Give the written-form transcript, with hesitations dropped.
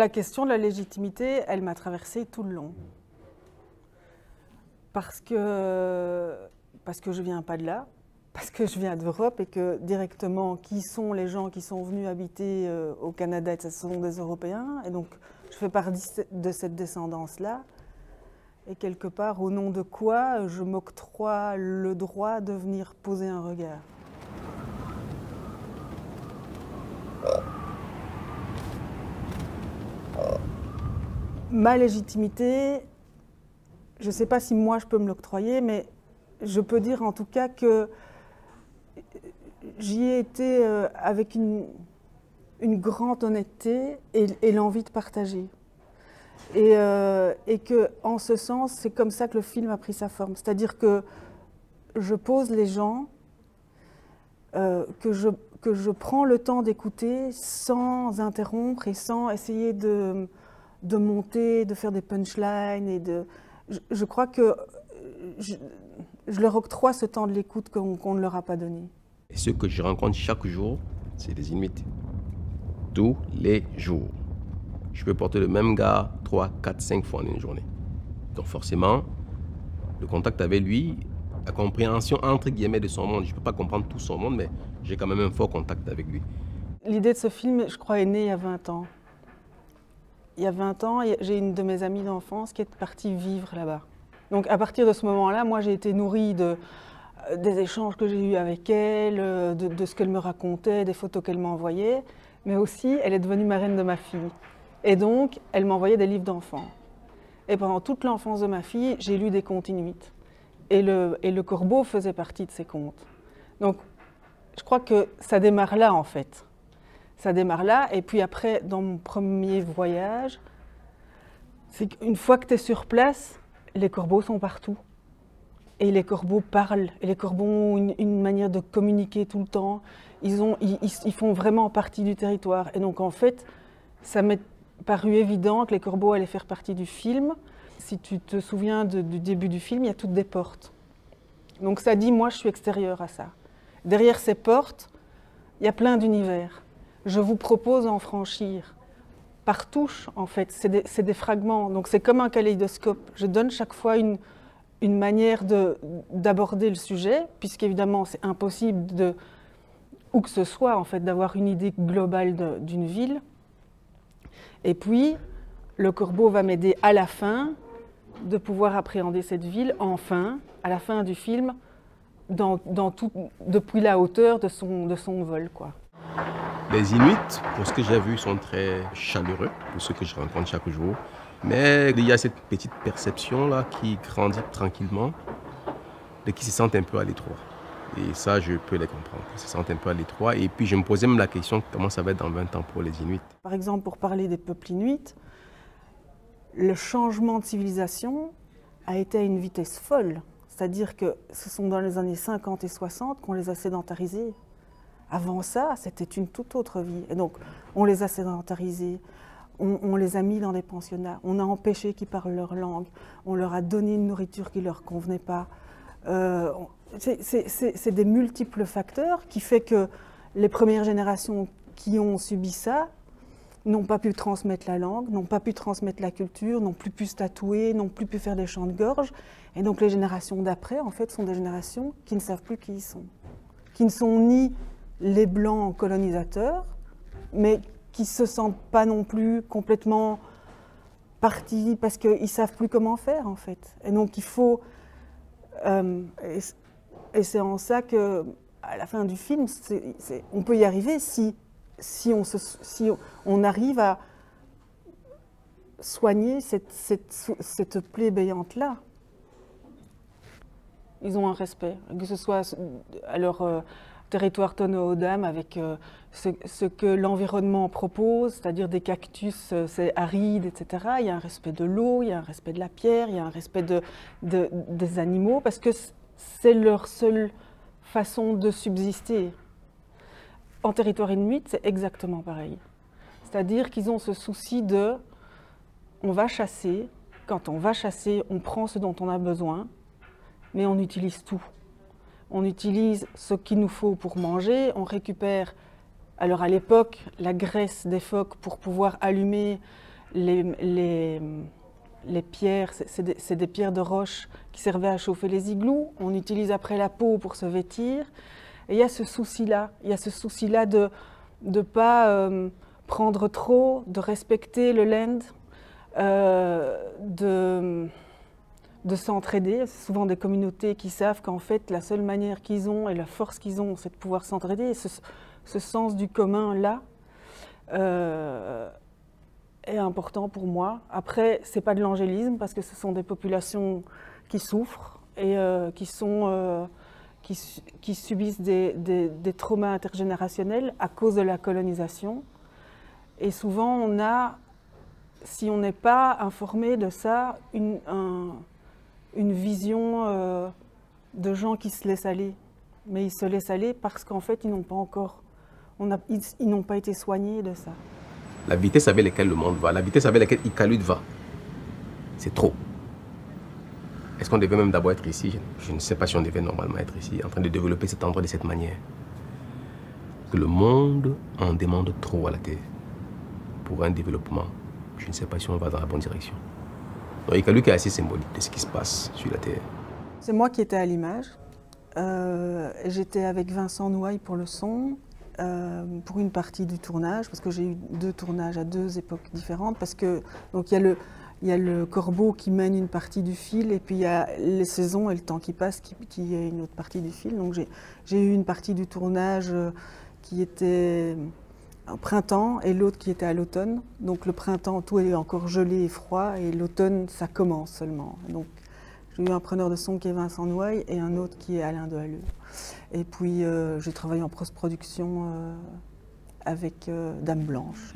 La question de la légitimité, elle m'a traversée tout le long. Parce que je viens pas de là, parce que je viens d'Europe et que directement, qui sont les gens qui sont venus habiter au Canada, ce sont des Européens. Et donc, je fais partie de cette descendance-là. Et quelque part, au nom de quoi je m'octroie le droit de venir poser un regard. Ma légitimité, je ne sais pas si moi je peux me l'octroyer, mais je peux dire en tout cas que j'y ai été avec une grande honnêteté et l'envie de partager. Et que, en ce sens, c'est comme ça que le film a pris sa forme. C'est-à-dire que je pose les gens, que je prends le temps d'écouter sans interrompre et sans essayer de monter, de faire des punchlines. Je crois que je leur octroie ce temps de l'écoute qu'on ne leur a pas donné. Et ceux que je rencontre chaque jour, c'est des Inuits. Tous les jours. Je peux porter le même gars 3, 4, 5 fois en une journée. Donc forcément, le contact avec lui, la compréhension entre guillemets de son monde, je ne peux pas comprendre tout son monde, mais j'ai quand même un fort contact avec lui. L'idée de ce film, je crois, est née il y a 20 ans. Il y a 20 ans, j'ai une de mes amies d'enfance qui est partie vivre là-bas. Donc à partir de ce moment-là, moi j'ai été nourrie des échanges que j'ai eus avec elle, de ce qu'elle me racontait, des photos qu'elle m'envoyait, mais aussi elle est devenue marraine de ma fille. Et donc, elle m'envoyait des livres d'enfants. Et pendant toute l'enfance de ma fille, j'ai lu des contes inuits. Et le corbeau faisait partie de ces contes. Donc, je crois que ça démarre là, en fait. Ça démarre là, et puis après, dans mon premier voyage, c'est qu'une fois que tu es sur place, les corbeaux sont partout. Et les corbeaux parlent, et les corbeaux ont une manière de communiquer tout le temps. Ils font vraiment partie du territoire. Et donc, en fait, ça m'est paru évident que les corbeaux allaient faire partie du film. Si tu te souviens du début du film, il y a toutes des portes. Donc ça dit, moi je suis extérieure à ça. Derrière ces portes, il y a plein d'univers. Je vous propose d'en franchir. Par touche, en fait, c'est des fragments. Donc c'est comme un kaléidoscope. Je donne chaque fois une manière d'aborder le sujet, puisqu'évidemment c'est impossible où que ce soit, en fait, d'avoir une idée globale d'une ville. Et puis, le corbeau va m'aider à la fin de pouvoir appréhender cette ville, enfin, à la fin du film, depuis la hauteur de son vol, quoi. Les Inuits, pour ce que j'ai vu, sont très chaleureux, pour ceux que je rencontre chaque jour. Mais il y a cette petite perception-là qui grandit tranquillement et qui se sentent un peu à l'étroit. Et ça, je peux les comprendre. Ils se sentent un peu à l'étroit. Et puis, je me posais même la question, comment ça va être dans 20 ans pour les Inuits? Par exemple, pour parler des peuples inuits, le changement de civilisation a été à une vitesse folle. C'est-à-dire que ce sont dans les années 50 et 60 qu'on les a sédentarisés. Avant ça, c'était une toute autre vie. Et donc, on les a sédentarisés, on les a mis dans des pensionnats, on a empêché qu'ils parlent leur langue, on leur a donné une nourriture qui ne leur convenait pas. C'est des multiples facteurs qui font que les premières générations qui ont subi ça n'ont pas pu transmettre la langue, n'ont pas pu transmettre la culture, n'ont plus pu se tatouer, n'ont plus pu faire des chants de gorge. Et donc les générations d'après, en fait, sont des générations qui ne savent plus qui ils sont. Qui ne sont ni les blancs colonisateurs, mais qui ne se sentent pas non plus complètement partis parce qu'ils ne savent plus comment faire, en fait. Et donc il faut... et c'est en ça qu'à la fin du film, on peut y arriver si on arrive à soigner cette plaie béante-là. Ils ont un respect, que ce soit à leur territoire Tono-O'odham avec ce que l'environnement propose, c'est-à-dire des cactus, c'est aride, etc. Il y a un respect de l'eau, il y a un respect de la pierre, il y a un respect des animaux, parce que c'est leur seule façon de subsister. En territoire inuit, c'est exactement pareil. C'est-à-dire qu'ils ont ce souci de « on va chasser, quand on va chasser, on prend ce dont on a besoin, mais on utilise tout. On utilise ce qu'il nous faut pour manger, on récupère, alors à l'époque, la graisse des phoques pour pouvoir allumer les pierres, c'est des pierres de roche qui servaient à chauffer les igloos. On utilise après la peau pour se vêtir. Et il y a ce souci-là. Il y a ce souci-là de ne pas prendre trop, de respecter le land, de s'entraider. C'est souvent des communautés qui savent qu'en fait, la seule manière qu'ils ont et la force qu'ils ont, c'est de pouvoir s'entraider. Et ce sens du commun-là est important pour moi. Après, ce n'est pas de l'angélisme, parce que ce sont des populations qui souffrent et qui subissent des traumas intergénérationnels à cause de la colonisation. Et souvent, on a, si on n'est pas informé de ça, une vision de gens qui se laissent aller. Mais ils se laissent aller parce qu'en fait, ils n'ont pas encore, ils n'ont pas été soignés de ça. La vitesse avec laquelle le monde va, la vitesse avec laquelle Iqaluit va, c'est trop. Est-ce qu'on devait même d'abord être ici? Je ne sais pas si on devait normalement être ici, en train de développer cet endroit de cette manière. Que le monde en demande trop à la Terre pour un développement. Je ne sais pas si on va dans la bonne direction. Donc Iqaluit est assez symbolique de ce qui se passe sur la Terre. C'est moi qui étais à l'image. J'étais avec Vincent Nouaille pour le son, pour une partie du tournage, parce que j'ai eu 2 tournages à 2 époques différentes, parce que donc il y a le corbeau qui mène une partie du fil, et puis il y a les saisons et le temps qui passe qui est une autre partie du fil. Donc j'ai eu une partie du tournage qui était au printemps et l'autre qui était à l'automne. Donc le printemps, tout est encore gelé et froid, et l'automne, ça commence seulement. Donc j'ai eu un preneur de son qui est Vincent Nouaille et un autre qui est Alain Dehalleux. Et puis j'ai travaillé en post-production avec Dame Blanche.